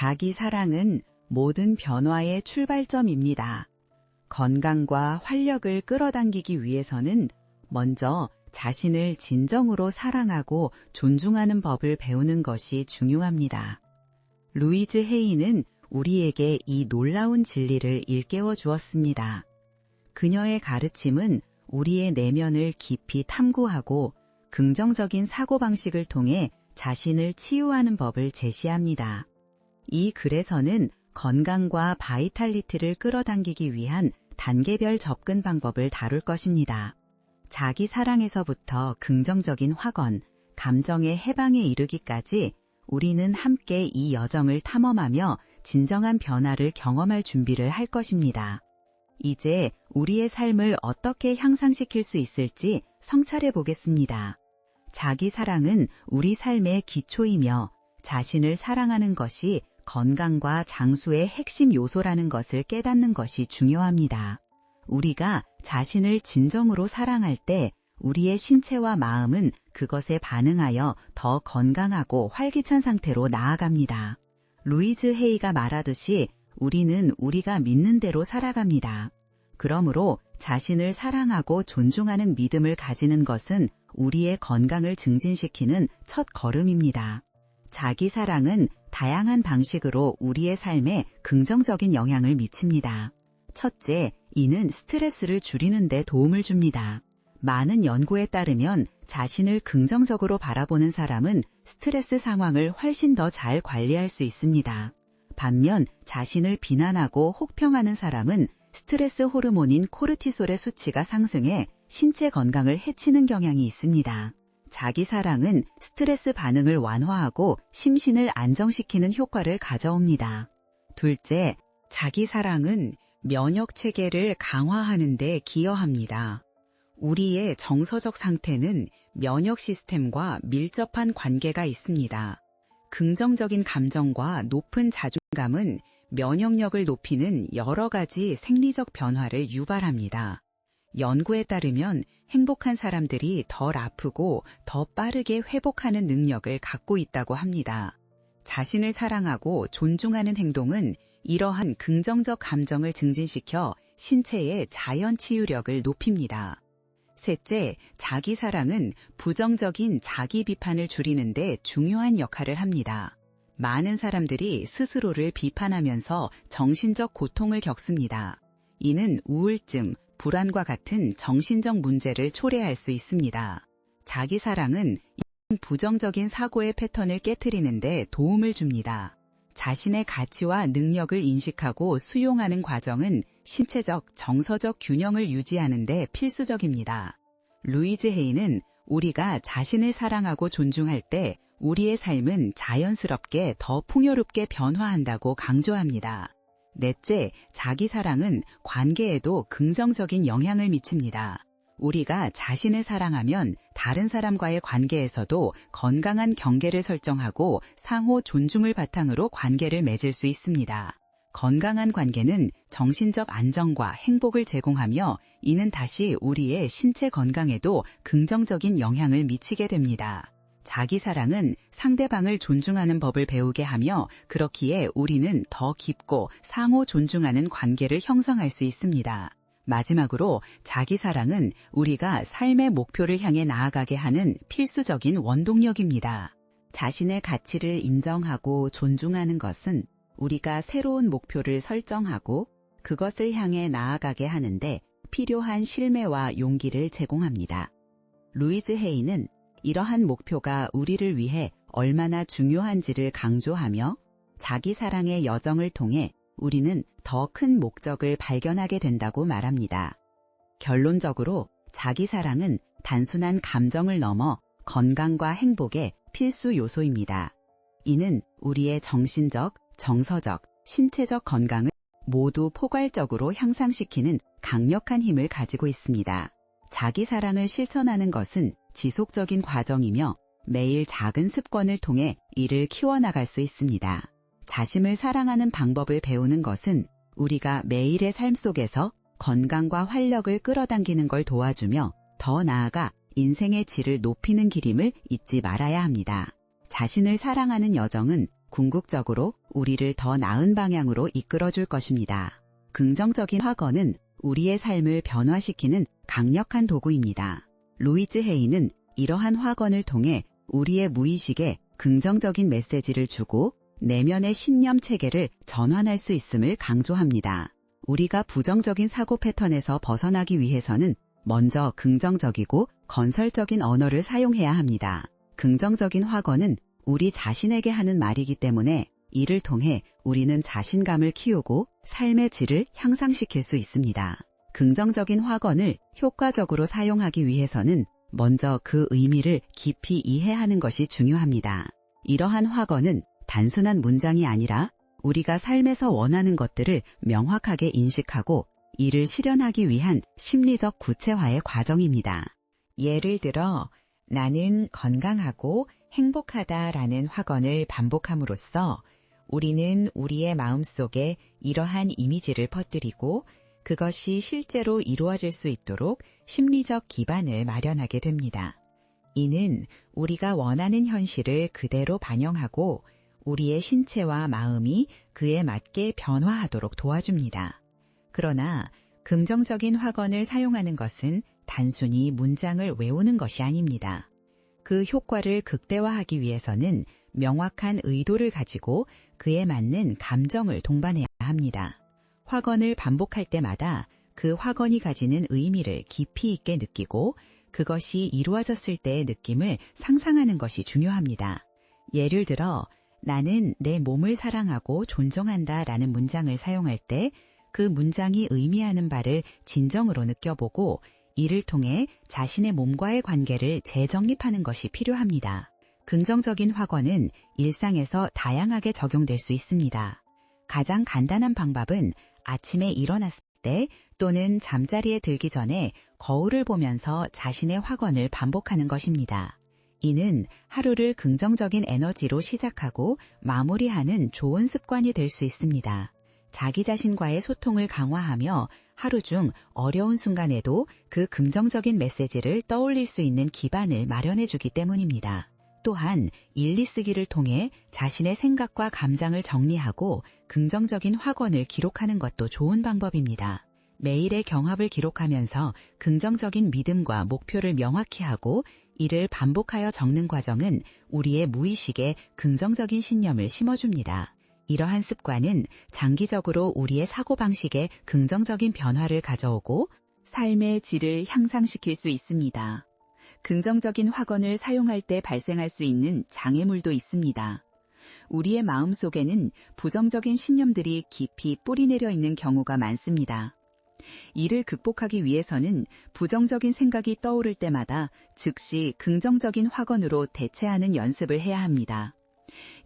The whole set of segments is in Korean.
자기 사랑은 모든 변화의 출발점입니다. 건강과 활력을 끌어당기기 위해서는 먼저 자신을 진정으로 사랑하고 존중하는 법을 배우는 것이 중요합니다. 루이즈 헤이는 우리에게 이 놀라운 진리를 일깨워 주었습니다. 그녀의 가르침은 우리의 내면을 깊이 탐구하고 긍정적인 사고방식을 통해 자신을 치유하는 법을 제시합니다. 이 글에서는 건강과 바이탈리티를 끌어당기기 위한 단계별 접근 방법을 다룰 것입니다. 자기 사랑에서부터 긍정적인 확언, 감정의 해방에 이르기까지 우리는 함께 이 여정을 탐험하며 진정한 변화를 경험할 준비를 할 것입니다. 이제 우리의 삶을 어떻게 향상시킬 수 있을지 성찰해 보겠습니다. 자기 사랑은 우리 삶의 기초이며 자신을 사랑하는 것이 건강과 장수의 핵심 요소라는 것을 깨닫는 것이 중요합니다. 우리가 자신을 진정으로 사랑할 때 우리의 신체와 마음은 그것에 반응하여 더 건강하고 활기찬 상태로 나아갑니다. 루이즈 헤이가 말하듯이 우리는 우리가 믿는 대로 살아갑니다. 그러므로 자신을 사랑하고 존중하는 믿음을 가지는 것은 우리의 건강을 증진시키는 첫 걸음입니다. 자기 사랑은 다양한 방식으로 우리의 삶에 긍정적인 영향을 미칩니다. 첫째, 이는 스트레스를 줄이는 데 도움을 줍니다. 많은 연구에 따르면 자신을 긍정적으로 바라보는 사람은 스트레스 상황을 훨씬 더 잘 관리할 수 있습니다. 반면 자신을 비난하고 혹평하는 사람은 스트레스 호르몬인 코르티솔의 수치가 상승해 신체 건강을 해치는 경향이 있습니다. 자기 사랑은 스트레스 반응을 완화하고 심신을 안정시키는 효과를 가져옵니다. 둘째, 자기 사랑은 면역 체계를 강화하는 데 기여합니다. 우리의 정서적 상태는 면역 시스템과 밀접한 관계가 있습니다. 긍정적인 감정과 높은 자존감은 면역력을 높이는 여러 가지 생리적 변화를 유발합니다. 연구에 따르면 행복한 사람들이 덜 아프고 더 빠르게 회복하는 능력을 갖고 있다고 합니다. 자신을 사랑하고 존중하는 행동은 이러한 긍정적 감정을 증진시켜 신체의 자연 치유력을 높입니다. 셋째, 자기 사랑은 부정적인 자기 비판을 줄이는 데 중요한 역할을 합니다. 많은 사람들이 스스로를 비판하면서 정신적 고통을 겪습니다. 이는 우울증, 불안과 같은 정신적 문제를 초래할 수 있습니다. 자기 사랑은 이런 부정적인 사고의 패턴을 깨트리는 데 도움을 줍니다. 자신의 가치와 능력을 인식하고 수용하는 과정은 신체적, 정서적 균형을 유지하는 데 필수적입니다. 루이즈 헤이는 우리가 자신을 사랑하고 존중할 때 우리의 삶은 자연스럽게 더 풍요롭게 변화한다고 강조합니다. 넷째, 자기 사랑은 관계에도 긍정적인 영향을 미칩니다. 우리가 자신을 사랑하면 다른 사람과의 관계에서도 건강한 경계를 설정하고 상호 존중을 바탕으로 관계를 맺을 수 있습니다. 건강한 관계는 정신적 안정과 행복을 제공하며 이는 다시 우리의 신체 건강에도 긍정적인 영향을 미치게 됩니다. 자기 사랑은 상대방을 존중하는 법을 배우게 하며 그렇기에 우리는 더 깊고 상호 존중하는 관계를 형성할 수 있습니다. 마지막으로 자기 사랑은 우리가 삶의 목표를 향해 나아가게 하는 필수적인 원동력입니다. 자신의 가치를 인정하고 존중하는 것은 우리가 새로운 목표를 설정하고 그것을 향해 나아가게 하는데 필요한 신뢰와 용기를 제공합니다. 루이즈 헤이는 이러한 목표가 우리를 위해 얼마나 중요한지를 강조하며 자기 사랑의 여정을 통해 우리는 더 큰 목적을 발견하게 된다고 말합니다. 결론적으로 자기 사랑은 단순한 감정을 넘어 건강과 행복의 필수 요소입니다. 이는 우리의 정신적, 정서적, 신체적 건강을 모두 포괄적으로 향상시키는 강력한 힘을 가지고 있습니다. 자기 사랑을 실천하는 것은 지속적인 과정이며 매일 작은 습관을 통해 이를 키워나갈 수 있습니다. 자신을 사랑하는 방법을 배우는 것은 우리가 매일의 삶 속에서 건강과 활력을 끌어당기는 걸 도와주며 더 나아가 인생의 질을 높이는 길임을 잊지 말아야 합니다. 자신을 사랑하는 여정은 궁극적으로 우리를 더 나은 방향으로 이끌어줄 것입니다. 긍정적인 확언은 우리의 삶을 변화시키는 강력한 도구입니다. 루이즈 헤이는 이러한 확언을 통해 우리의 무의식에 긍정적인 메시지를 주고 내면의 신념 체계를 전환할 수 있음을 강조합니다. 우리가 부정적인 사고 패턴에서 벗어나기 위해서는 먼저 긍정적이고 건설적인 언어를 사용해야 합니다. 긍정적인 확언은 우리 자신에게 하는 말이기 때문에 이를 통해 우리는 자신감을 키우고 삶의 질을 향상시킬 수 있습니다. 긍정적인 확언을 효과적으로 사용하기 위해서는 먼저 그 의미를 깊이 이해하는 것이 중요합니다. 이러한 확언은 단순한 문장이 아니라 우리가 삶에서 원하는 것들을 명확하게 인식하고 이를 실현하기 위한 심리적 구체화의 과정입니다. 예를 들어 나는 건강하고 행복하다라는 확언을 반복함으로써 우리는 우리의 마음속에 이러한 이미지를 퍼뜨리고 그것이 실제로 이루어질 수 있도록 심리적 기반을 마련하게 됩니다. 이는 우리가 원하는 현실을 그대로 반영하고 우리의 신체와 마음이 그에 맞게 변화하도록 도와줍니다. 그러나 긍정적인 확언을 사용하는 것은 단순히 문장을 외우는 것이 아닙니다. 그 효과를 극대화하기 위해서는 명확한 의도를 가지고 그에 맞는 감정을 동반해야 합니다. 확언을 반복할 때마다 그 확언이 가지는 의미를 깊이 있게 느끼고 그것이 이루어졌을 때의 느낌을 상상하는 것이 중요합니다. 예를 들어 나는 내 몸을 사랑하고 존중한다 라는 문장을 사용할 때 그 문장이 의미하는 바를 진정으로 느껴보고 이를 통해 자신의 몸과의 관계를 재정립하는 것이 필요합니다. 긍정적인 확언은 일상에서 다양하게 적용될 수 있습니다. 가장 간단한 방법은 아침에 일어났을 때 또는 잠자리에 들기 전에 거울을 보면서 자신의 확언을 반복하는 것입니다. 이는 하루를 긍정적인 에너지로 시작하고 마무리하는 좋은 습관이 될 수 있습니다. 자기 자신과의 소통을 강화하며 하루 중 어려운 순간에도 그 긍정적인 메시지를 떠올릴 수 있는 기반을 마련해주기 때문입니다. 또한 일리쓰기를 통해 자신의 생각과 감정을 정리하고 긍정적인 확언을 기록하는 것도 좋은 방법입니다. 매일의 경합을 기록하면서 긍정적인 믿음과 목표를 명확히 하고 이를 반복하여 적는 과정은 우리의 무의식에 긍정적인 신념을 심어줍니다. 이러한 습관은 장기적으로 우리의 사고방식에 긍정적인 변화를 가져오고 삶의 질을 향상시킬 수 있습니다. 긍정적인 확언을 사용할 때 발생할 수 있는 장애물도 있습니다. 우리의 마음속에는 부정적인 신념들이 깊이 뿌리내려 있는 경우가 많습니다. 이를 극복하기 위해서는 부정적인 생각이 떠오를 때마다 즉시 긍정적인 확언으로 대체하는 연습을 해야 합니다.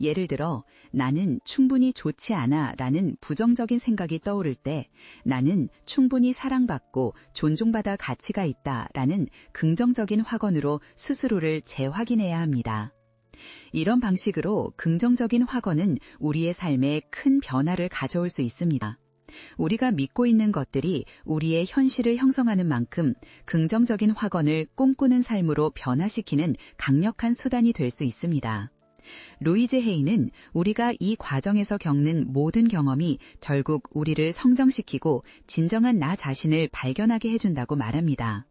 예를 들어 나는 충분히 좋지 않아 라는 부정적인 생각이 떠오를 때 나는 충분히 사랑받고 존중받아 가치가 있다 라는 긍정적인 확언으로 스스로를 재확인해야 합니다. 이런 방식으로 긍정적인 확언은 우리의 삶에 큰 변화를 가져올 수 있습니다. 우리가 믿고 있는 것들이 우리의 현실을 형성하는 만큼 긍정적인 확언을 꿈꾸는 삶으로 변화시키는 강력한 수단이 될 수 있습니다. 루이즈 헤이는 우리가 이 과정에서 겪는 모든 경험이 결국 우리를 성장시키고 진정한 나 자신을 발견하게 해준다고 말합니다.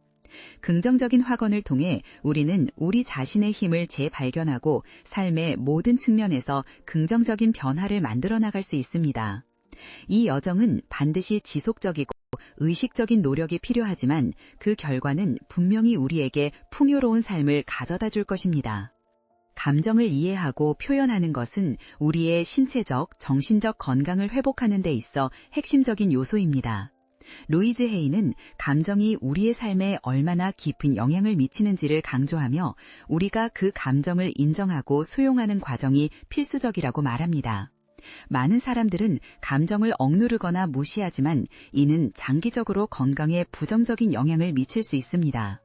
긍정적인 확언을 통해 우리는 우리 자신의 힘을 재발견하고 삶의 모든 측면에서 긍정적인 변화를 만들어 나갈 수 있습니다. 이 여정은 반드시 지속적이고 의식적인 노력이 필요하지만 그 결과는 분명히 우리에게 풍요로운 삶을 가져다 줄 것입니다. 감정을 이해하고 표현하는 것은 우리의 신체적, 정신적 건강을 회복하는 데 있어 핵심적인 요소입니다. 루이즈 헤이는 감정이 우리의 삶에 얼마나 깊은 영향을 미치는지를 강조하며 우리가 그 감정을 인정하고 수용하는 과정이 필수적이라고 말합니다. 많은 사람들은 감정을 억누르거나 무시하지만 이는 장기적으로 건강에 부정적인 영향을 미칠 수 있습니다.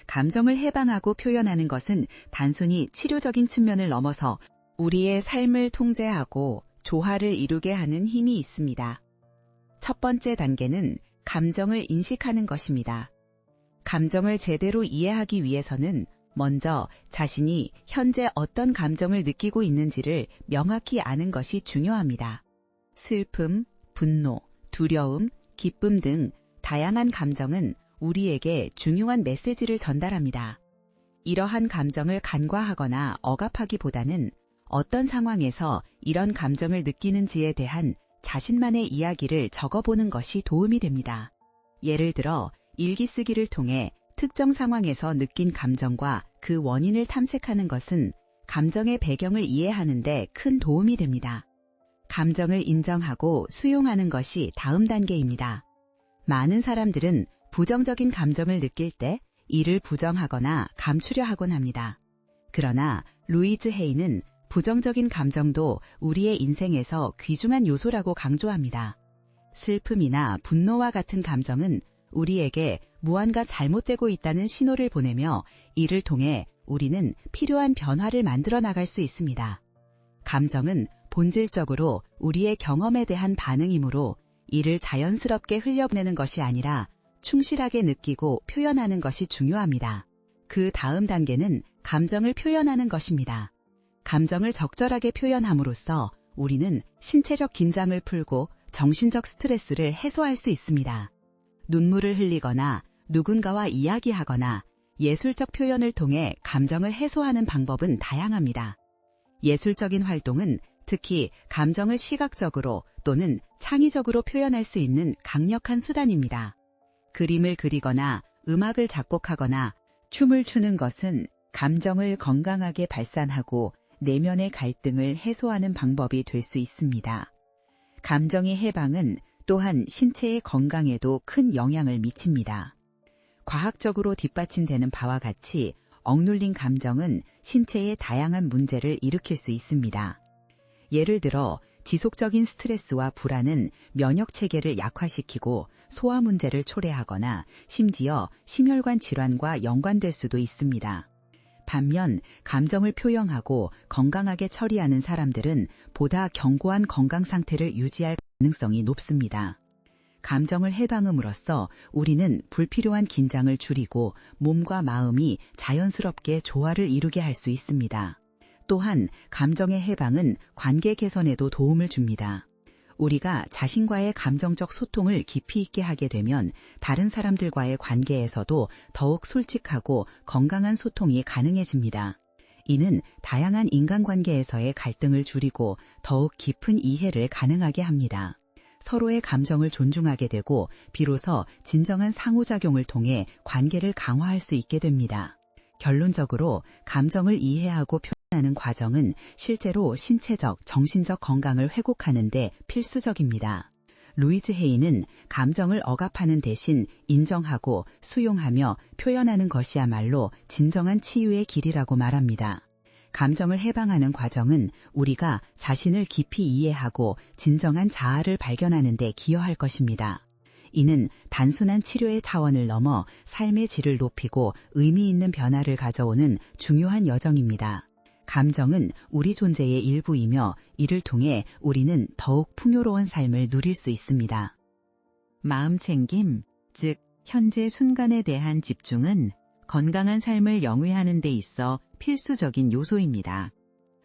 감정을 해방하고 표현하는 것은 단순히 치료적인 측면을 넘어서 우리의 삶을 통제하고 조화를 이루게 하는 힘이 있습니다. 첫 번째 단계는 감정을 인식하는 것입니다. 감정을 제대로 이해하기 위해서는 먼저 자신이 현재 어떤 감정을 느끼고 있는지를 명확히 아는 것이 중요합니다. 슬픔, 분노, 두려움, 기쁨 등 다양한 감정은 우리에게 중요한 메시지를 전달합니다. 이러한 감정을 간과하거나 억압하기보다는 어떤 상황에서 이런 감정을 느끼는지에 대한 자신만의 이야기를 적어보는 것이 도움이 됩니다. 예를 들어 일기 쓰기를 통해 특정 상황에서 느낀 감정과 그 원인을 탐색하는 것은 감정의 배경을 이해하는 데 큰 도움이 됩니다. 감정을 인정하고 수용하는 것이 다음 단계입니다. 많은 사람들은 부정적인 감정을 느낄 때 이를 부정하거나 감추려 하곤 합니다. 그러나 루이즈 헤이는 부정적인 감정도 우리의 인생에서 귀중한 요소라고 강조합니다. 슬픔이나 분노와 같은 감정은 우리에게 무언가 잘못되고 있다는 신호를 보내며 이를 통해 우리는 필요한 변화를 만들어 나갈 수 있습니다. 감정은 본질적으로 우리의 경험에 대한 반응이므로 이를 자연스럽게 흘려보내는 것이 아니라 충실하게 느끼고 표현하는 것이 중요합니다. 그 다음 단계는 감정을 표현하는 것입니다. 감정을 적절하게 표현함으로써 우리는 신체적 긴장을 풀고 정신적 스트레스를 해소할 수 있습니다. 눈물을 흘리거나 누군가와 이야기하거나 예술적 표현을 통해 감정을 해소하는 방법은 다양합니다. 예술적인 활동은 특히 감정을 시각적으로 또는 창의적으로 표현할 수 있는 강력한 수단입니다. 그림을 그리거나 음악을 작곡하거나 춤을 추는 것은 감정을 건강하게 발산하고 내면의 갈등을 해소하는 방법이 될 수 있습니다. 감정의 해방은 또한 신체의 건강에도 큰 영향을 미칩니다. 과학적으로 뒷받침되는 바와 같이 억눌린 감정은 신체에 다양한 문제를 일으킬 수 있습니다. 예를 들어 지속적인 스트레스와 불안은 면역 체계를 약화시키고 소화 문제를 초래하거나 심지어 심혈관 질환과 연관될 수도 있습니다. 반면 감정을 표현하고 건강하게 처리하는 사람들은 보다 견고한 건강 상태를 유지할 가능성이 높습니다. 감정을 해방함으로써 우리는 불필요한 긴장을 줄이고 몸과 마음이 자연스럽게 조화를 이루게 할 수 있습니다. 또한 감정의 해방은 관계 개선에도 도움을 줍니다. 우리가 자신과의 감정적 소통을 깊이 있게 하게 되면 다른 사람들과의 관계에서도 더욱 솔직하고 건강한 소통이 가능해집니다. 이는 다양한 인간관계에서의 갈등을 줄이고 더욱 깊은 이해를 가능하게 합니다. 서로의 감정을 존중하게 되고 비로소 진정한 상호작용을 통해 관계를 강화할 수 있게 됩니다. 결론적으로 감정을 이해하고 표현하는 과정은 실제로 신체적, 정신적 건강을 회복하는 데 필수적입니다. 루이즈 헤이는 감정을 억압하는 대신 인정하고 수용하며 표현하는 것이야말로 진정한 치유의 길이라고 말합니다. 감정을 해방하는 과정은 우리가 자신을 깊이 이해하고 진정한 자아를 발견하는 데 기여할 것입니다. 이는 단순한 치료의 차원을 넘어 삶의 질을 높이고 의미 있는 변화를 가져오는 중요한 여정입니다. 감정은 우리 존재의 일부이며 이를 통해 우리는 더욱 풍요로운 삶을 누릴 수 있습니다. 마음챙김, 즉 현재 순간에 대한 집중은 건강한 삶을 영위하는 데 있어 필수적인 요소입니다.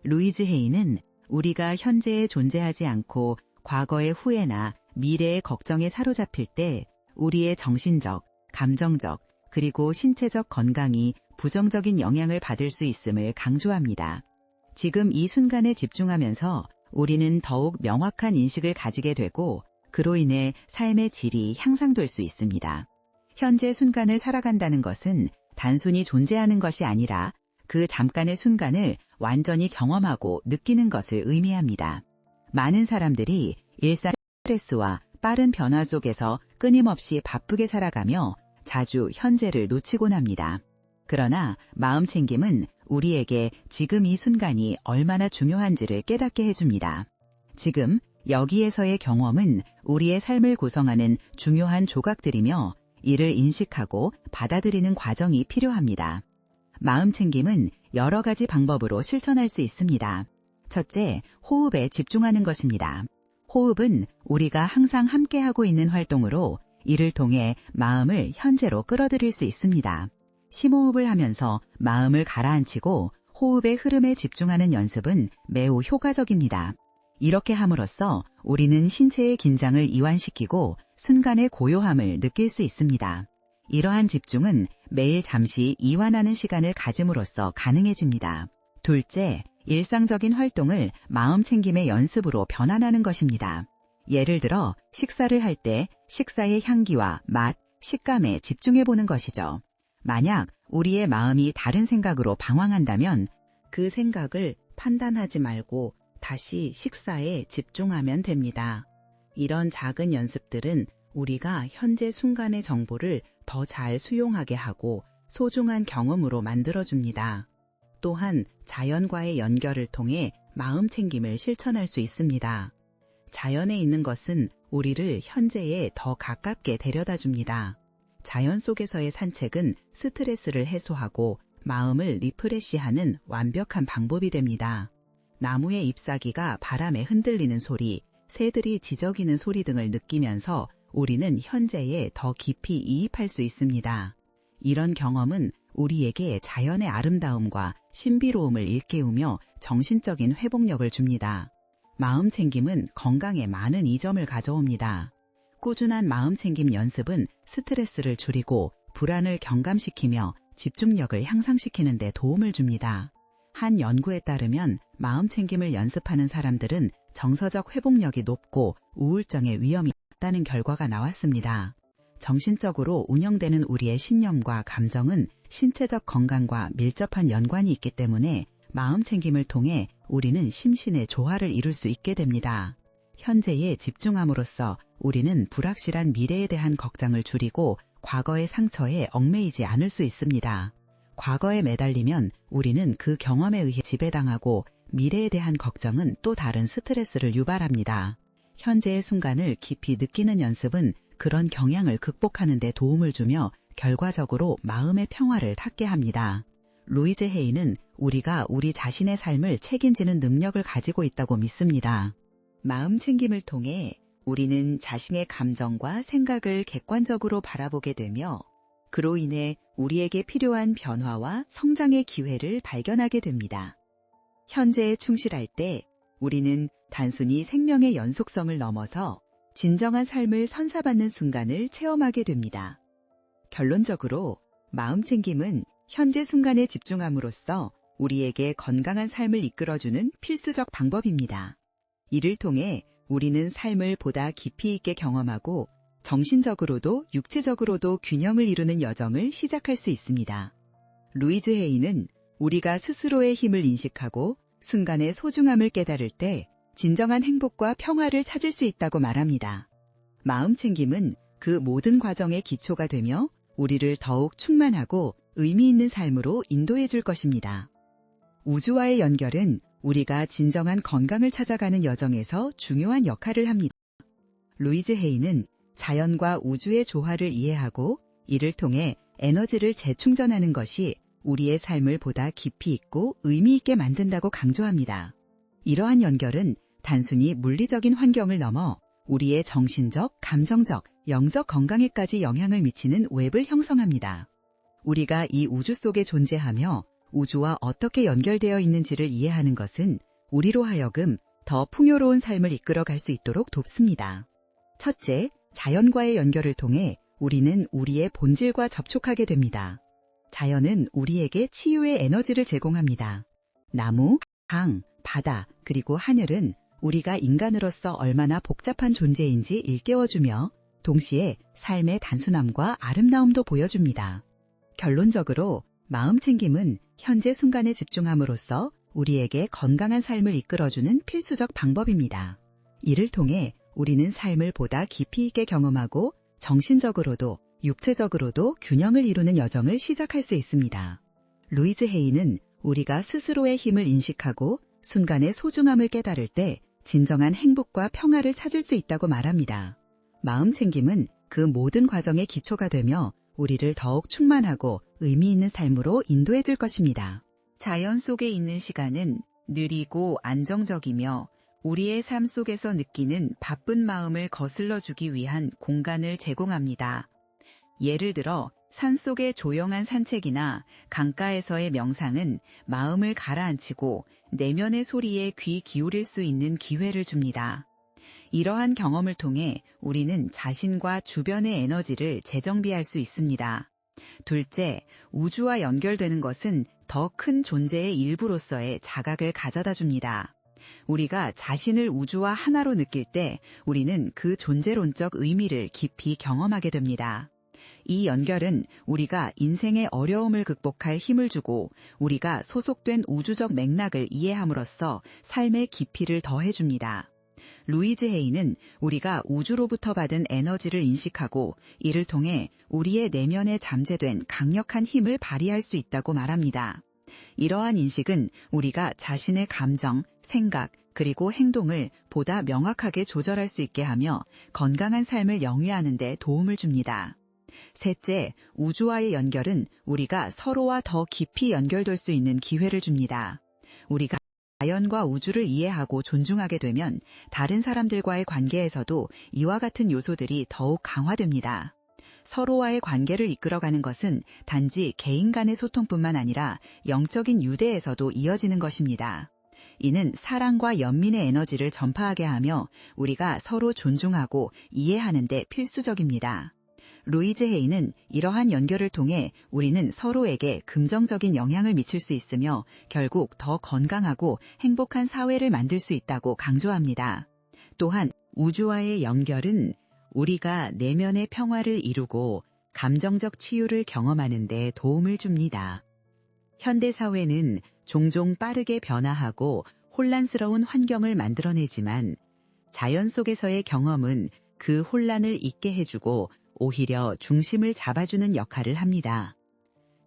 루이즈 헤이는 우리가 현재에 존재하지 않고 과거의 후회나 미래의 걱정에 사로잡힐 때 우리의 정신적, 감정적, 그리고 신체적 건강이 부정적인 영향을 받을 수 있음을 강조합니다. 지금 이 순간에 집중하면서 우리는 더욱 명확한 인식을 가지게 되고 그로 인해 삶의 질이 향상될 수 있습니다. 현재 순간을 살아간다는 것은 단순히 존재하는 것이 아니라 그 잠깐의 순간을 완전히 경험하고 느끼는 것을 의미합니다. 많은 사람들이 일상 스트레스와 빠른 변화 속에서 끊임없이 바쁘게 살아가며 자주 현재를 놓치곤 합니다. 그러나 마음챙김은 우리에게 지금 이 순간이 얼마나 중요한지를 깨닫게 해줍니다. 지금 여기에서의 경험은 우리의 삶을 구성하는 중요한 조각들이며 이를 인식하고 받아들이는 과정이 필요합니다. 마음챙김은 여러 가지 방법으로 실천할 수 있습니다. 첫째, 호흡에 집중하는 것입니다. 호흡은 우리가 항상 함께하고 있는 활동으로 이를 통해 마음을 현재로 끌어들일 수 있습니다. 심호흡을 하면서 마음을 가라앉히고 호흡의 흐름에 집중하는 연습은 매우 효과적입니다. 이렇게 함으로써 우리는 신체의 긴장을 이완시키고 순간의 고요함을 느낄 수 있습니다. 이러한 집중은 매일 잠시 이완하는 시간을 가짐으로써 가능해집니다. 둘째, 일상적인 활동을 마음 챙김의 연습으로 변환하는 것입니다. 예를 들어 식사를 할 때 식사의 향기와 맛, 식감에 집중해보는 것이죠. 만약 우리의 마음이 다른 생각으로 방황한다면 그 생각을 판단하지 말고 다시 식사에 집중하면 됩니다. 이런 작은 연습들은 우리가 현재 순간의 정보를 더 잘 수용하게 하고 소중한 경험으로 만들어줍니다. 또한 자연과의 연결을 통해 마음 챙김을 실천할 수 있습니다. 자연에 있는 것은 우리를 현재에 더 가깝게 데려다 줍니다. 자연 속에서의 산책은 스트레스를 해소하고 마음을 리프레시하는 완벽한 방법이 됩니다. 나무의 잎사귀가 바람에 흔들리는 소리, 새들이 지저귀는 소리 등을 느끼면서 우리는 현재에 더 깊이 이입할 수 있습니다. 이런 경험은 우리에게 자연의 아름다움과 신비로움을 일깨우며 정신적인 회복력을 줍니다. 마음 챙김은 건강에 많은 이점을 가져옵니다. 꾸준한 마음 챙김 연습은 스트레스를 줄이고 불안을 경감시키며 집중력을 향상시키는 데 도움을 줍니다. 한 연구에 따르면 마음 챙김을 연습하는 사람들은 정서적 회복력이 높고 우울증의 위험이 낮다는 결과가 나왔습니다. 정신적으로 운영되는 우리의 신념과 감정은 신체적 건강과 밀접한 연관이 있기 때문에 마음 챙김을 통해 우리는 심신의 조화를 이룰 수 있게 됩니다. 현재에 집중함으로써 우리는 불확실한 미래에 대한 걱정을 줄이고 과거의 상처에 얽매이지 않을 수 있습니다. 과거에 매달리면 우리는 그 경험에 의해 지배당하고 미래에 대한 걱정은 또 다른 스트레스를 유발합니다. 현재의 순간을 깊이 느끼는 연습은 그런 경향을 극복하는 데 도움을 주며 결과적으로 마음의 평화를 찾게 합니다. 루이즈 헤이는 우리가 우리 자신의 삶을 책임지는 능력을 가지고 있다고 믿습니다. 마음 챙김을 통해 우리는 자신의 감정과 생각을 객관적으로 바라보게 되며 그로 인해 우리에게 필요한 변화와 성장의 기회를 발견하게 됩니다. 현재에 충실할 때 우리는 단순히 생명의 연속성을 넘어서 진정한 삶을 선사받는 순간을 체험하게 됩니다. 결론적으로 마음 챙김은 현재 순간에 집중함으로써 우리에게 건강한 삶을 이끌어주는 필수적 방법입니다. 이를 통해 우리는 삶을 보다 깊이 있게 경험하고 정신적으로도 육체적으로도 균형을 이루는 여정을 시작할 수 있습니다. 루이즈 헤이는 우리가 스스로의 힘을 인식하고 순간의 소중함을 깨달을 때 진정한 행복과 평화를 찾을 수 있다고 말합니다. 마음 챙김은 그 모든 과정의 기초가 되며 우리를 더욱 충만하고 의미 있는 삶으로 인도해 줄 것입니다. 우주와의 연결은 우리가 진정한 건강을 찾아가는 여정에서 중요한 역할을 합니다. 루이즈 헤이는 자연과 우주의 조화를 이해하고 이를 통해 에너지를 재충전하는 것이 우리의 삶을 보다 깊이 있고 의미 있게 만든다고 강조합니다. 이러한 연결은 단순히 물리적인 환경을 넘어 우리의 정신적, 감정적, 영적 건강에까지 영향을 미치는 웹을 형성합니다. 우리가 이 우주 속에 존재하며 우주와 어떻게 연결되어 있는지를 이해하는 것은 우리로 하여금 더 풍요로운 삶을 이끌어갈 수 있도록 돕습니다. 첫째, 자연과의 연결을 통해 우리는 우리의 본질과 접촉하게 됩니다. 자연은 우리에게 치유의 에너지를 제공합니다. 나무, 강, 바다, 그리고 하늘은 우리가 인간으로서 얼마나 복잡한 존재인지 일깨워주며 동시에 삶의 단순함과 아름다움도 보여줍니다. 결론적으로 마음 챙김은 현재 순간에 집중함으로써 우리에게 건강한 삶을 이끌어주는 필수적 방법입니다. 이를 통해 우리는 삶을 보다 깊이 있게 경험하고 정신적으로도 육체적으로도 균형을 이루는 여정을 시작할 수 있습니다. 루이즈 헤이는 우리가 스스로의 힘을 인식하고 순간의 소중함을 깨달을 때 진정한 행복과 평화를 찾을 수 있다고 말합니다. 마음 챙김은 그 모든 과정의 기초가 되며 우리를 더욱 충만하고 의미 있는 삶으로 인도해 줄 것입니다. 자연 속에 있는 시간은 느리고 안정적이며 우리의 삶 속에서 느끼는 바쁜 마음을 거슬러 주기 위한 공간을 제공합니다. 예를 들어 산속의 조용한 산책이나 강가에서의 명상은 마음을 가라앉히고 내면의 소리에 귀 기울일 수 있는 기회를 줍니다. 이러한 경험을 통해 우리는 자신과 주변의 에너지를 재정비할 수 있습니다. 둘째, 우주와 연결되는 것은 더 큰 존재의 일부로서의 자각을 가져다 줍니다. 우리가 자신을 우주와 하나로 느낄 때 우리는 그 존재론적 의미를 깊이 경험하게 됩니다. 이 연결은 우리가 인생의 어려움을 극복할 힘을 주고 우리가 소속된 우주적 맥락을 이해함으로써 삶의 깊이를 더해줍니다. 루이즈 헤이는 우리가 우주로부터 받은 에너지를 인식하고 이를 통해 우리의 내면에 잠재된 강력한 힘을 발휘할 수 있다고 말합니다. 이러한 인식은 우리가 자신의 감정, 생각, 그리고 행동을 보다 명확하게 조절할 수 있게 하며 건강한 삶을 영위하는 데 도움을 줍니다. 셋째, 우주와의 연결은 우리가 서로와 더 깊이 연결될 수 있는 기회를 줍니다. 우리가 자연과 우주를 이해하고 존중하게 되면 다른 사람들과의 관계에서도 이와 같은 요소들이 더욱 강화됩니다. 서로와의 관계를 이끌어가는 것은 단지 개인 간의 소통뿐만 아니라 영적인 유대에서도 이어지는 것입니다. 이는 사랑과 연민의 에너지를 전파하게 하며 우리가 서로 존중하고 이해하는 데 필수적입니다. 루이즈 헤이는 이러한 연결을 통해 우리는 서로에게 긍정적인 영향을 미칠 수 있으며 결국 더 건강하고 행복한 사회를 만들 수 있다고 강조합니다. 또한 우주와의 연결은 우리가 내면의 평화를 이루고 감정적 치유를 경험하는 데 도움을 줍니다. 현대사회는 종종 빠르게 변화하고 혼란스러운 환경을 만들어내지만 자연 속에서의 경험은 그 혼란을 잊게 해주고 오히려 중심을 잡아주는 역할을 합니다.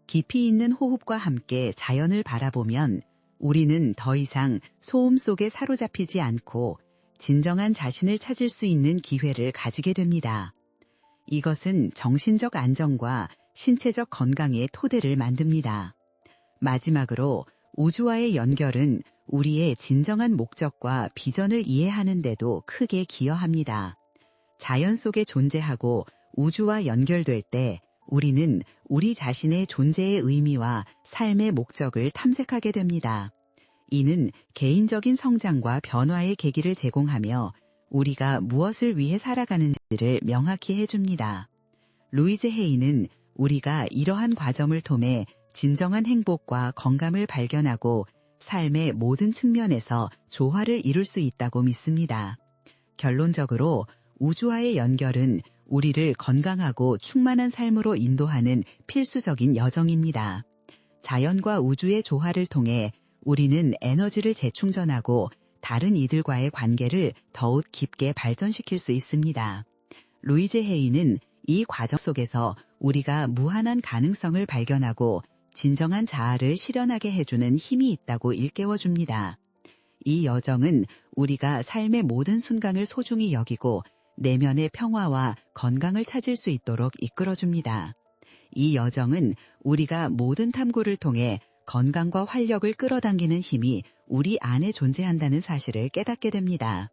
깊이 있는 호흡과 함께 자연을 바라보면 우리는 더 이상 소음 속에 사로잡히지 않고 진정한 자신을 찾을 수 있는 기회를 가지게 됩니다. 이것은 정신적 안정과 신체적 건강의 토대를 만듭니다. 마지막으로 우주와의 연결은 우리의 진정한 목적과 비전을 이해하는 데도 크게 기여합니다. 자연 속에 존재하고 우주와 연결될 때 우리는 우리 자신의 존재의 의미와 삶의 목적을 탐색하게 됩니다. 이는 개인적인 성장과 변화의 계기를 제공하며 우리가 무엇을 위해 살아가는지를 명확히 해줍니다. 루이즈 헤이는 우리가 이러한 과정을 통해 진정한 행복과 건강을 발견하고 삶의 모든 측면에서 조화를 이룰 수 있다고 믿습니다. 결론적으로 우주와의 연결은 우리를 건강하고 충만한 삶으로 인도하는 필수적인 여정입니다. 자연과 우주의 조화를 통해 우리는 에너지를 재충전하고 다른 이들과의 관계를 더욱 깊게 발전시킬 수 있습니다. 루이즈 헤이는 이 과정 속에서 우리가 무한한 가능성을 발견하고 진정한 자아를 실현하게 해주는 힘이 있다고 일깨워줍니다. 이 여정은 우리가 삶의 모든 순간을 소중히 여기고 내면의 평화와 건강을 찾을 수 있도록 이끌어줍니다. 이 여정은 우리가 모든 탐구를 통해 건강과 활력을 끌어당기는 힘이 우리 안에 존재한다는 사실을 깨닫게 됩니다.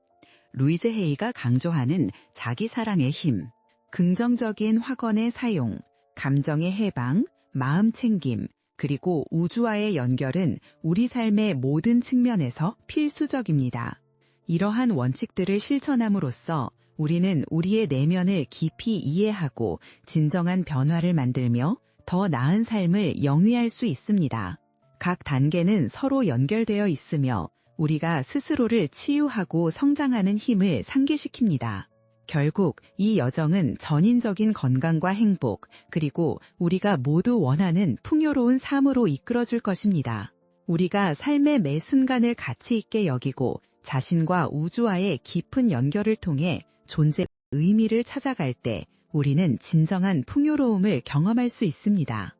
루이즈 헤이가 강조하는 자기 사랑의 힘, 긍정적인 확언의 사용, 감정의 해방, 마음 챙김, 그리고 우주와의 연결은 우리 삶의 모든 측면에서 필수적입니다. 이러한 원칙들을 실천함으로써 우리는 우리의 내면을 깊이 이해하고 진정한 변화를 만들며 더 나은 삶을 영위할 수 있습니다. 각 단계는 서로 연결되어 있으며 우리가 스스로를 치유하고 성장하는 힘을 상기시킵니다. 결국 이 여정은 전인적인 건강과 행복, 그리고 우리가 모두 원하는 풍요로운 삶으로 이끌어줄 것입니다. 우리가 삶의 매 순간을 가치 있게 여기고 자신과 우주와의 깊은 연결을 통해 존재의 의미를 찾아갈 때 우리는 진정한 풍요로움을 경험할 수 있습니다.